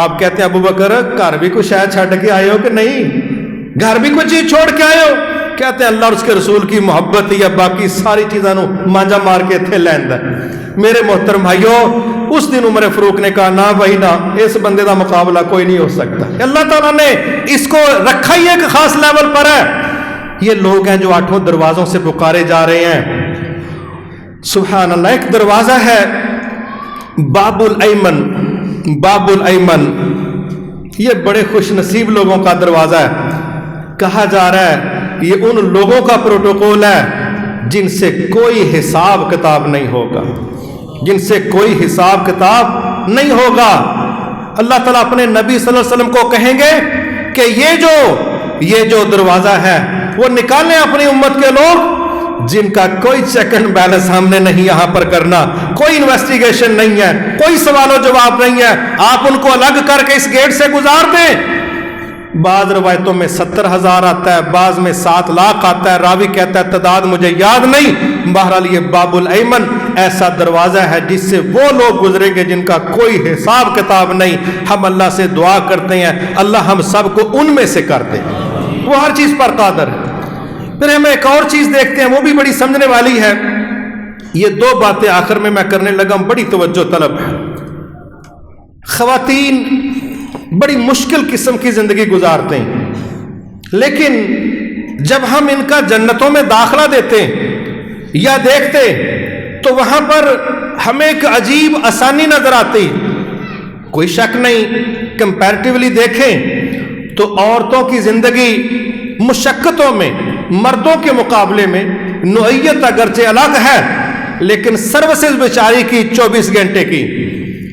آپ کہتے ہیں ابو بکر گھر بھی کچھ شاید چھڑ کے آئے ہو کہ نہیں؟ گھر بھی کوئی چیز چھوڑ کے آئے ہو؟ کہتے ہیں اللہ اور اس کے رسول کی محبت یا باقی ساری چیزاں مانجا مار کے تھے لیندہ. میرے محترم بھائیو اس دن عمر فاروق نے کہا نہ بھائی نہ, اس بندے دا مقابلہ کوئی نہیں ہو سکتا. اللہ تعالیٰ نے اس کو رکھا ہی ایک خاص لیول پر ہے. یہ لوگ ہیں جو 8 دروازوں سے پکارے جا رہے ہیں. سبحان اللہ. ایک دروازہ ہے باب الایمن, باب الایمن, یہ بڑے خوش نصیب لوگوں کا دروازہ ہے. کہا جا رہا ہے یہ ان لوگوں کا پروٹوکول ہے جن سے کوئی حساب کتاب نہیں ہوگا, جن سے کوئی حساب کتاب نہیں ہوگا. اللہ تعالیٰ اپنے نبی صلی اللہ علیہ وسلم کو کہیں گے کہ یہ جو دروازہ ہے وہ نکالیں اپنی امت کے لوگ جن کا کوئی چیک اینڈ بیلنس ہم نے نہیں یہاں پر کرنا, کوئی انویسٹیگیشن نہیں ہے, کوئی سوال و جواب نہیں ہے, آپ ان کو الگ کر کے اس گیٹ سے گزار دیں. بعض روایتوں میں 70,000 آتا ہے, بعض میں 7 لاکھ آتا ہے. راوی کہتا ہے تعداد مجھے یاد نہیں. بہرحال یہ باب الایمن ایسا دروازہ ہے جس سے وہ لوگ گزریں گے جن کا کوئی حساب کتاب نہیں. ہم اللہ سے دعا کرتے ہیں اللہ ہم سب کو ان میں سے کر دے, وہ ہر چیز پر قادر ہے. پھر ہم ایک اور چیز دیکھتے ہیں وہ بھی بڑی سمجھنے والی ہے. یہ 2 باتیں آخر میں کرنے لگا ہوں, بڑی توجہ طلب ہے. خواتین بڑی مشکل قسم کی زندگی گزارتے ہیں, لیکن جب ہم ان کا جنتوں میں داخلہ دیتے یا دیکھتے تو وہاں پر ہمیں ایک عجیب آسانی نظر آتی. کوئی شک نہیں کمپیریٹیولی دیکھیں تو عورتوں کی زندگی مشقتوں میں مردوں کے مقابلے میں نوعیت اگرچہ الگ ہے لیکن سروسز بیچاری کی 24 گھنٹے کی.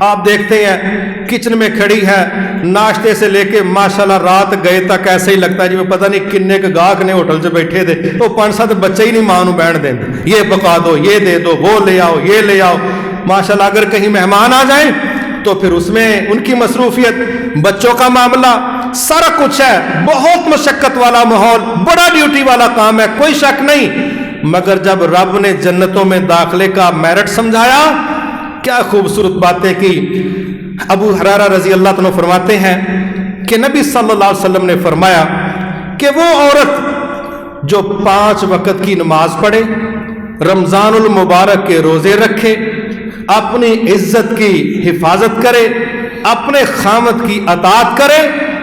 آپ دیکھتے ہیں کچن میں کھڑی ہے, ناشتے سے لے کے ماشاءاللہ رات گئے تک ایسے ہی لگتا ہے جی میں پتہ نہیں کنے کے گاہک نے ہوٹل سے بیٹھے تھے تو 5-7 بچے ہی نہیں ماں نو بہن دیں, یہ پکا دو, یہ دے دو, وہ لے آؤ, یہ لے آؤ. ماشاءاللہ اگر کہیں مہمان آ جائیں تو پھر اس میں ان کی مصروفیت, بچوں کا معاملہ, سارا کچھ ہے. بہت مشقت والا ماحول, بڑا ڈیوٹی والا کام ہے, کوئی شک نہیں. مگر جب رب نے جنتوں میں داخلے کا میرٹ سمجھایا کیا خوبصورت باتیں کی. ابو ہریرہ رضی اللہ عنہ فرماتے ہیں کہ نبی صلی اللہ علیہ وسلم نے فرمایا کہ وہ عورت جو 5 وقت کی نماز پڑھے, رمضان المبارک کے روزے رکھے, اپنی عزت کی حفاظت کرے, اپنے خامد کی اطاعت کرے,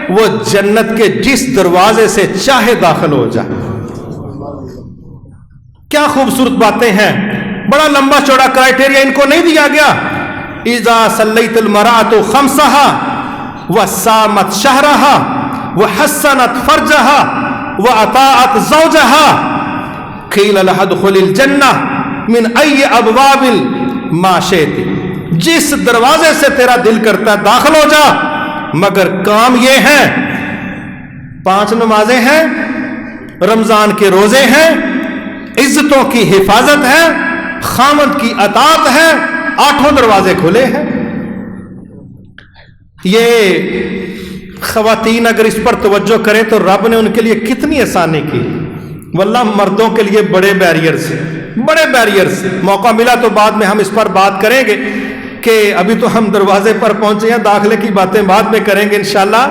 وہ جنت کے جس دروازے سے چاہے داخل ہو جائے. کیا خوبصورت باتیں ہیں. بڑا لمبا چوڑا کرائٹیریا ان کو نہیں دیا گیا. اذا صلیت المرأۃ خمسها وصامت شهرها وحسنت فرجها واطاعت زوجها قیل لها ادخل الجنہ من ای ابواب ما شئت. جس دروازے سے تیرا دل کرتا ہے داخل ہو جا, مگر کام یہ ہے 5 نمازیں ہیں, رمضان کے روزے ہیں, عزتوں کی حفاظت ہے، خاوند کی اطاعت ہے، 8 دروازے کھلے ہیں۔ یہ خواتین اگر اس پر توجہ کریں تو رب نے ان کے لیے کتنی آسانی کی۔ واللہ مردوں کے لیے بڑے بیریئرز موقع ملا تو بعد میں ہم اس پر بات کریں گے کہ ابھی تو ہم دروازے پر پہنچے ہیں، داخلے کی باتیں بعد میں کریں گے انشاءاللہ۔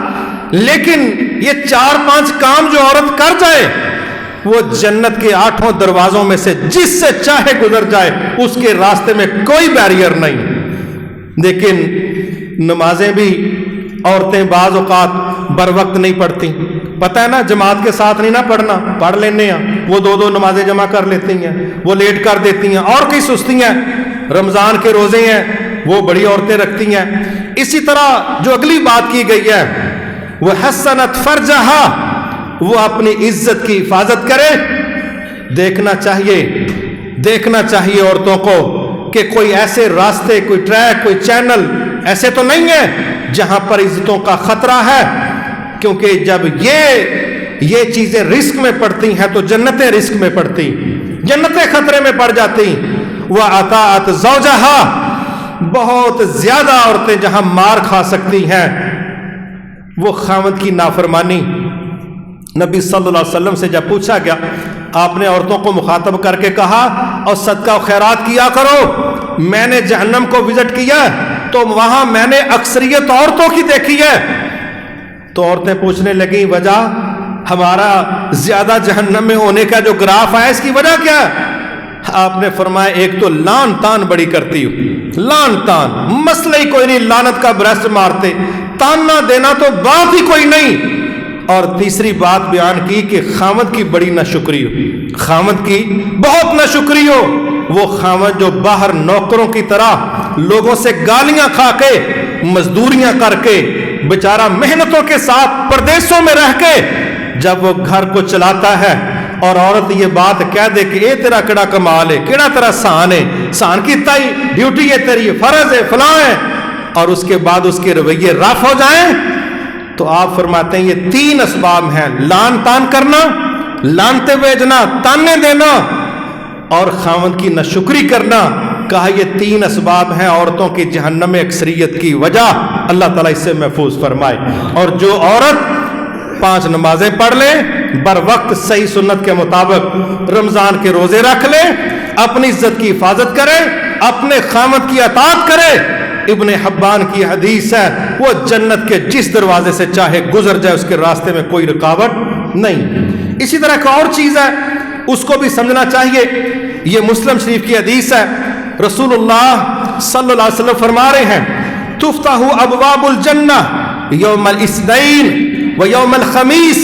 لیکن یہ 4-5 کام جو عورت کر جائے وہ جنت کے 8 دروازوں میں سے جس سے چاہے گزر جائے، اس کے راستے میں کوئی بیریئر نہیں۔ لیکن نمازیں بھی عورتیں بعض اوقات بر وقت نہیں پڑھتی، پتہ ہے نا، جماعت کے ساتھ نہیں نہ پڑھنا، پڑھ لینے ہیں، وہ 2 نمازیں جمع کر لیتی ہیں، وہ لیٹ کر دیتی ہیں، اور کئی سستی ہیں۔ رمضان کے روزے ہیں وہ بڑی عورتیں رکھتی ہیں۔ اسی طرح جو اگلی بات کی گئی ہے وہ حسنت فرجہا، وہ اپنی عزت کی حفاظت کرے۔ دیکھنا چاہیے عورتوں کو کہ کوئی ایسے راستے، کوئی ٹریک، کوئی چینل ایسے تو نہیں ہے جہاں پر عزتوں کا خطرہ ہے، کیونکہ جب یہ چیزیں رسک میں پڑتی ہیں تو جنتیں رسک میں پڑتی، جنتیں خطرے میں پڑ جاتی۔ وَأَطَاعَتْ زَوْجَهَا، بہت زیادہ عورتیں جہاں مار کھا سکتی ہیں وہ خاوند کی نافرمانی۔ نبی صلی اللہ علیہ وسلم سے جب پوچھا گیا، آپ نے عورتوں کو مخاطب کر کے کہا اور صدقہ و خیرات کیا کرو۔ میں نے جہنم کو وزٹ کیا تو وہاں میں نے اکثریت عورتوں کی دیکھی ہے۔ تو عورتیں پوچھنے لگیں وجہ، ہمارا زیادہ جہنم میں ہونے کا جو گراف ہے اس کی وجہ کیا ہے؟ آپ نے فرمایا ایک تو لان تان بڑی کرتی ہو، لان تان، مسئلہ ہی کوئی نہیں، لانت کا برسٹ مارتے، تاننا دینا تو بات ہی کوئی نہیں۔ اور تیسری بات بیان کی کہ خاوند کی بڑی ناشکری ہو، خاوند کی بہت ناشکری ہو، وہ خاوند جو باہر نوکروں کی طرح لوگوں سے گالیاں کھا کے، مزدوریاں کر کے، بیچارہ محنتوں کے ساتھ پردیسوں میں رہ کے جب وہ گھر کو چلاتا ہے اور عورت یہ بات کہہ دے کہ اے تیرا کڑا کمال ہے، کیڑا تیرا سان ہے، سان کی تائی ڈیوٹی ہے تیری، فرض ہے، فلاں ہے، اور اس کے بعد اس کے رویے رف ہو جائیں، تو آپ فرماتے ہیں یہ 3 اسباب ہیں: لان تان کرنا، لانتے بھیجنا، تانے دینا، اور خاوند کی ناشکری کرنا۔ کہا یہ 3 اسباب ہیں عورتوں کی جہنم میں اکثریت کی وجہ۔ اللہ تعالیٰ اس سے محفوظ فرمائے۔ اور جو عورت 5 نمازیں پڑھ لے، بر وقت صحیح سنت کے مطابق رمضان کے روزے رکھ لے، اپنی عزت کی حفاظت کرے، اپنے خاوند کی اطاعت کرے، ابن حبان کی حدیث ہے، وہ جنت کے جس دروازے سے چاہے گزر جائے، اس کے راستے میں کوئی رکاوٹ نہیں۔ اسی طرح ایک اور چیز ہے، اس کو بھی سمجھنا چاہیے۔ یہ مسلم شریف کی حدیث ہے، رسول اللہ صلی اللہ علیہ وسلم فرما رہے ہیں تفتح ابواب الجنہ یوم الاثنین و یوم الخمیس،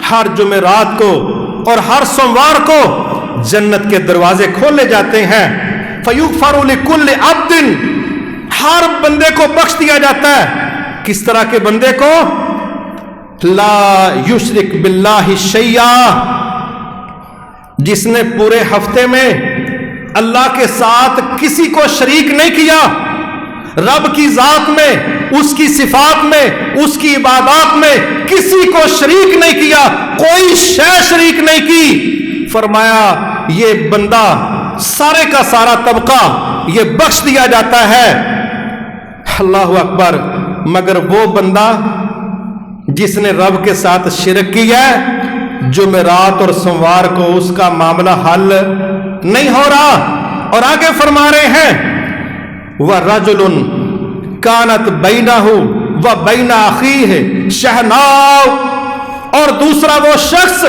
ہر جمعرات کو اور ہر سوموار کو جنت کے دروازے کھولے جاتے ہیں۔ فیغفر لکل عبد، ہر بندے کو بخش دیا جاتا ہے۔ کس طرح کے بندے کو؟ لا یشرک باللہ شیئا، جس نے پورے ہفتے میں اللہ کے ساتھ کسی کو شریک نہیں کیا، رب کی ذات میں، اس کی صفات میں، اس کی عبادات میں کسی کو شریک نہیں کیا، کوئی شے شریک نہیں کی۔ فرمایا یہ بندہ، سارے کا سارا طبقہ یہ بخش دیا جاتا ہے۔ اللہ اکبر۔ مگر وہ بندہ جس نے رب کے ساتھ شرک کیا ہے، جمعرات اور سوموار کو اس کا معاملہ حل نہیں ہو رہا۔ اور آگے فرما رہے ہیں وَرَجُلٌ كَانَتْ بَيْنَهُ وَبَيْنَ أَخِيهِ شَحْنَاءٌ، اور دوسرا وہ شخص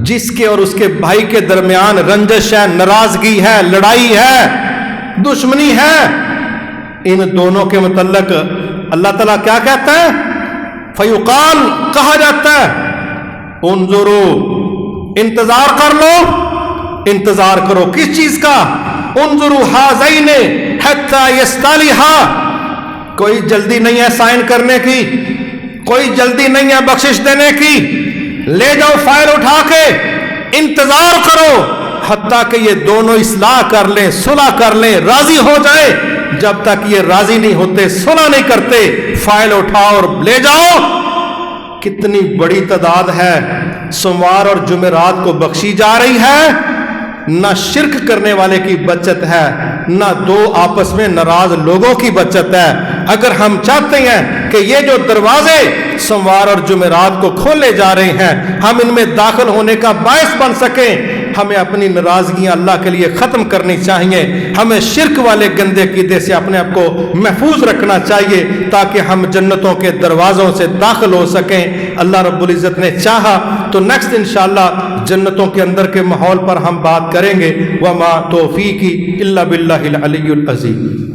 جس کے اور اس کے بھائی کے درمیان رنجش ہے، ناراضگی ہے، لڑائی ہے، دشمنی ہے۔ ان دونوں کے متعلق اللہ تعالیٰ کیا کہتا ہے؟ فیقال، کہا جاتا ہے انظروا، انتظار کر لو، انتظار کرو کس چیز کا؟ انظروا ہذین حتی یستالیھا، کوئی جلدی نہیں ہے سائن کرنے کی، کوئی جلدی نہیں ہے بخشش دینے کی، لے جاؤ فائل اٹھا کے، انتظار کرو حتیٰ کہ یہ دونوں اصلاح کر لیں، صلح کر لیں، راضی ہو جائے۔ جب تک یہ راضی نہیں ہوتے، صلح نہیں کرتے، فائل اٹھاؤ اور لے جاؤ، کتنی بڑی تعداد ہے سوموار اور جمعرات کو بخشی جا رہی ہے. نہ شرک کرنے والے کی بچت ہے، نہ دو آپس میں ناراض لوگوں کی بچت ہے. اگر ہم چاہتے ہیں کہ یہ جو دروازے سوموار اور جمعرات کو کھولے جا رہے ہیں ہم ان میں داخل ہونے کا باعث بن سکیں، ہمیں اپنی ناراضگیاں اللہ کے لیے ختم کرنی چاہیے. ہمیں شرک والے گندے عقیدے سے اپنے آپ کو محفوظ رکھنا چاہیے تاکہ ہم جنتوں کے دروازوں سے داخل ہو سکیں. اللہ رب العزت نے چاہا تو نیکسٹ انشاءاللہ جنتوں کے اندر کے ماحول پر ہم بات کریں گے. وما توفیقی الا باللہ العلی العظیم.